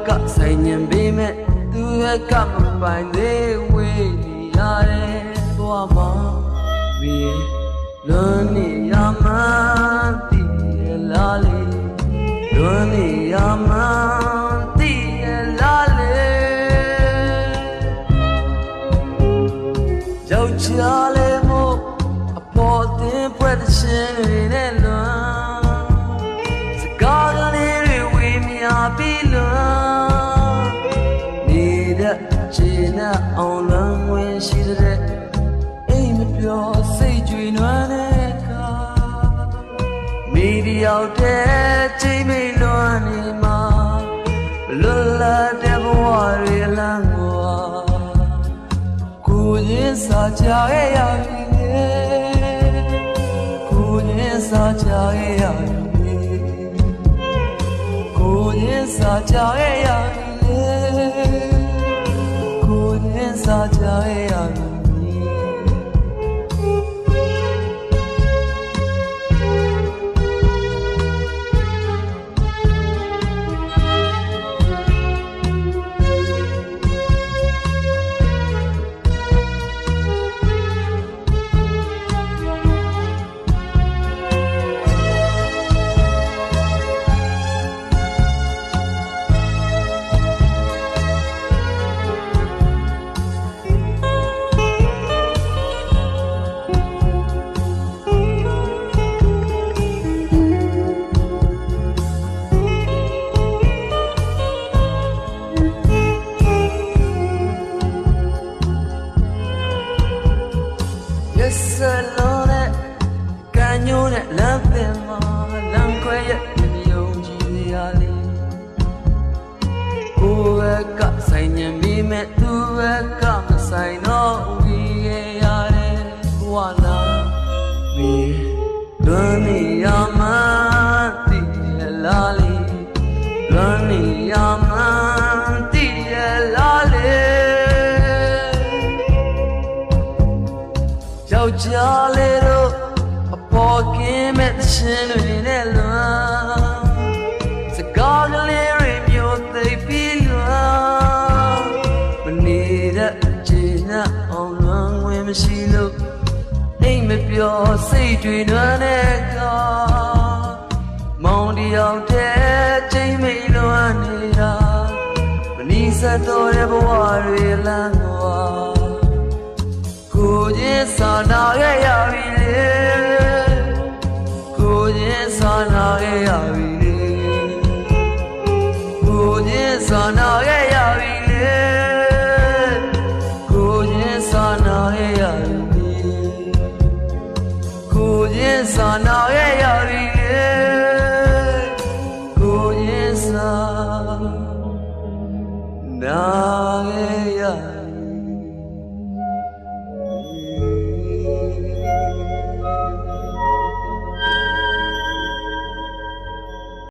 ကဆိုင်ရင်ပေးမဲ့သူကမပိုင်သေးဝေးနေရတယ်ဘဝမှာမင်းလွန်နေရမှန်းသိရလားလေလွန်နေရမှန်းသိရလားလေယောက်ျားလေးမို့အပေါ်တင်ဖွဲ့တဲ့ရှင်တွေနဲ့လွန်စကားကလေးတွေဝေမြာပြီးလွန်နေတဲ့ခြေနဲ့အောင်လွန်ဝင်ရှိတဲ့အိမ်မပြောစိတ်ကြွေနွမ်းတဲ့အခါမိဒီရောက်တဲ့ချိန်မိတ်လွန်နေမှာလွတ်လပ်တဲ့ဘဝတွေလမ်းကိုရင်စားကြရဲ့ရပြီကိုရင်စားကြရဲ့ရပြီကိုရင်စားကြရဲ့ရပြီကိုရင်စားကြရဲ့ရပြီဆလုံးနဲ့ကံညိုးနဲ့လမ်းပင်မှာလမ်းခွဲရဲ့မြုံကြည်ရလေကိုယ်ကဆိုင်ညင်ပြီးမဲ့သူကမဆိုင်တော့ဦးရဲ့ရတယ်ဘဝနာမင်းလွန်နေရမှန်းသိရလားလေလွန်နေရမှန်းသိရလားလေယောက်ျားလေးတို့အပေါ်ကင်းမဲ့ရှင်တွေနဲ့လွန်စကားကလေးတွေမျိုးသိပြီးလွန်မနေတဲ့ခြေနဲ့အောင်လွန်ဝင်မရှိလို့အိမ်မပြောစိတ်တွေနွမ်းတဲ့ကမောင်တယောက်တည်းချိန်မိတ်လွန်နေတာမနီးစပ်တော့တဲ့ဘဝတွေလမ်းကိုရင်စာနာခဲ့ရပြီလေကိုရင်စာနာခဲ့ရပြီလေကိုရင်စာနာခဲ့ရပြီလေကိုရင်စာနာခဲ့ရပြီကိုရင်စာနာခဲ့ရပြီလေကိုရင်စာနာခဲ့